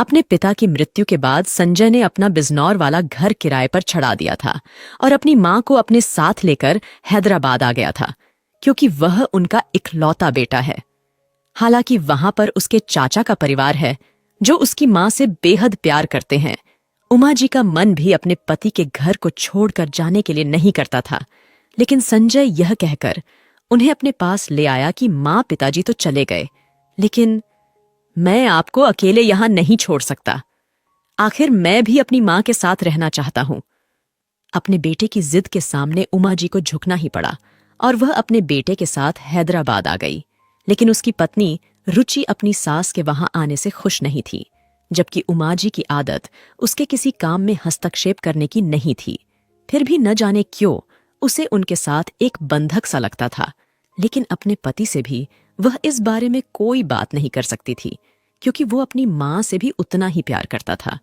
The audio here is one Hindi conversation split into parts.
अपने पिता की मृत्यु के बाद संजय ने अपना बिजनौर वाला घर किराए पर छड़ा दिया था और अपनी मां को अपने साथ लेकर हैदराबाद आ गया था, क्योंकि वह उनका इकलौता बेटा है। हालांकि वहां पर उसके चाचा का परिवार है जो उसकी मां से बेहद प्यार करते हैं। उमा जी का मन भी अपने पति के घर को छोड़कर जाने के लिए नहीं करता था, लेकिन संजय यह कहकर उन्हें अपने पास ले आया कि मां पिताजी तो चले गए, लेकिन मैं आपको अकेले यहां नहीं छोड़ सकता। आखिर मैं भी अपनी मां के साथ रहना चाहता हूं। अपने बेटे की जिद के सामने उमा जी को झुकना ही पड़ा और वह अपने बेटे के साथ हैदराबाद आ गई। लेकिन उसकी पत्नी रुचि अपनी सास के वहां आने से खुश नहीं थी, जबकि उमा जी की आदत उसके किसी काम में हस्तक्षेप करने की नहीं थी। फिर भी न जाने क्यों उसे उनके साथ एक बंधक सा लगता था, लेकिन अपने पति से भी वह इस बारे में कोई बात नहीं कर सकती थी, क्योंकि वो अपनी मां से भी उतना ही प्यार करता था।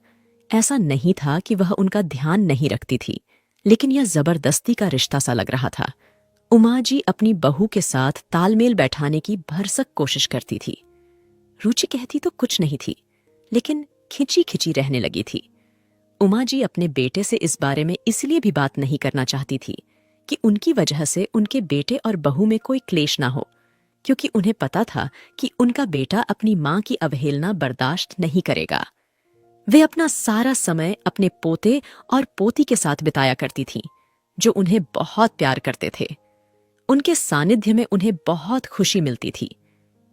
ऐसा नहीं था कि वह उनका ध्यान नहीं रखती थी, लेकिन यह जबरदस्ती का रिश्ता सा लग रहा था। उमा जी अपनी बहू के साथ तालमेल बैठाने की भरसक कोशिश करती थी। रुचि कहती तो कुछ नहीं थी, लेकिन खिंची खिंची रहने लगी थी। उमा जी अपने बेटे से इस बारे में इसलिए भी बात नहीं करना चाहती थी कि उनकी वजह से उनके बेटे और बहू में कोई क्लेश ना हो, क्योंकि उन्हें पता था कि उनका बेटा अपनी मां की अवहेलना बर्दाश्त नहीं करेगा। वे अपना सारा समय अपने पोते और पोती के साथ बिताया करती थीं, जो उन्हें बहुत प्यार करते थे। उनके सानिध्य में उन्हें बहुत खुशी मिलती थी।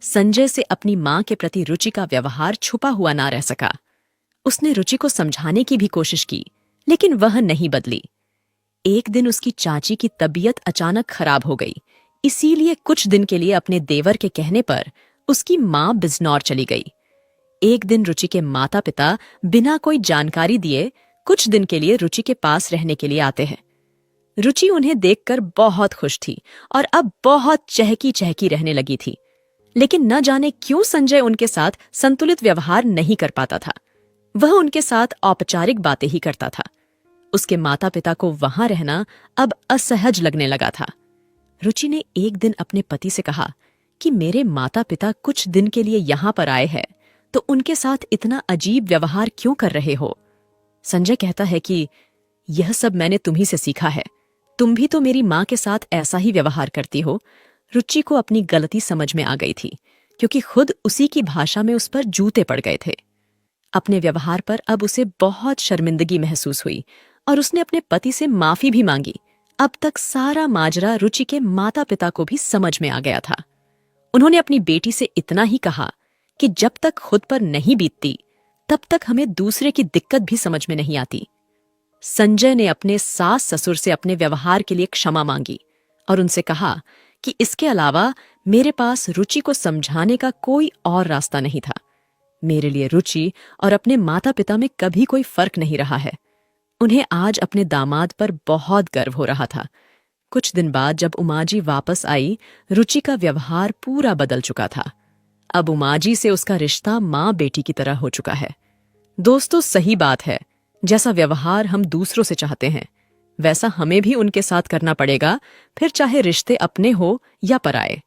संजय से अपनी मां के प्रति रुचि का व्यवहार छुपा हुआ ना रह सका। उसने रुचि को समझाने की भी कोशिश की, लेकिन वह नहीं बदली। एक दिन उसकी चाची की तबीयत अचानक खराब हो गई, इसीलिए कुछ दिन के लिए अपने देवर के कहने पर उसकी मां बिजनौर चली गई। एक दिन रुचि के माता पिता बिना कोई जानकारी दिए कुछ दिन के लिए रुचि के पास रहने के लिए आते हैं। रुचि उन्हें देखकर बहुत खुश थी और अब बहुत चहकी चहकी रहने लगी थी, लेकिन न जाने क्यों संजय उनके साथ संतुलित व्यवहार नहीं कर पाता था। वह उनके साथ औपचारिक बातें ही करता था। उसके माता पिता को वहां रहना अब असहज लगने लगा था। रुचि ने एक दिन अपने पति से कहा कि मेरे माता पिता कुछ दिन के लिए यहां पर आए हैं, तो उनके साथ इतना अजीब व्यवहार क्यों कर रहे हो? संजय कहता है कि यह सब मैंने तुम्ही से सीखा है, तुम भी तो मेरी मां के साथ ऐसा ही व्यवहार करती हो। रुचि को अपनी गलती समझ में आ गई थी, क्योंकि खुद उसी की भाषा में उस पर जूते पड़ गए थे। अपने व्यवहार पर अब उसे बहुत शर्मिंदगी महसूस हुई और उसने अपने पति से माफी भी मांगी। अब तक सारा माजरा रुचि के माता पिता को भी समझ में आ गया था। उन्होंने अपनी बेटी से इतना ही कहा कि जब तक खुद पर नहीं बीतती, तब तक हमें दूसरे की दिक्कत भी समझ में नहीं आती। संजय ने अपने सास ससुर से अपने व्यवहार के लिए क्षमा मांगी और उनसे कहा कि इसके अलावा मेरे पास रुचि को समझाने का कोई और रास्ता नहीं था। मेरे लिए रुचि और अपने माता पिता में कभी कोई फर्क नहीं रहा है। उन्हें आज अपने दामाद पर बहुत गर्व हो रहा था। कुछ दिन बाद जब उमाजी वापस आई, रुचि का व्यवहार पूरा बदल चुका था। अब उमाजी से उसका रिश्ता मां बेटी की तरह हो चुका है। दोस्तों, सही बात है, जैसा व्यवहार हम दूसरों से चाहते हैं वैसा हमें भी उनके साथ करना पड़ेगा, फिर चाहे रिश्ते अपने हो या पराए।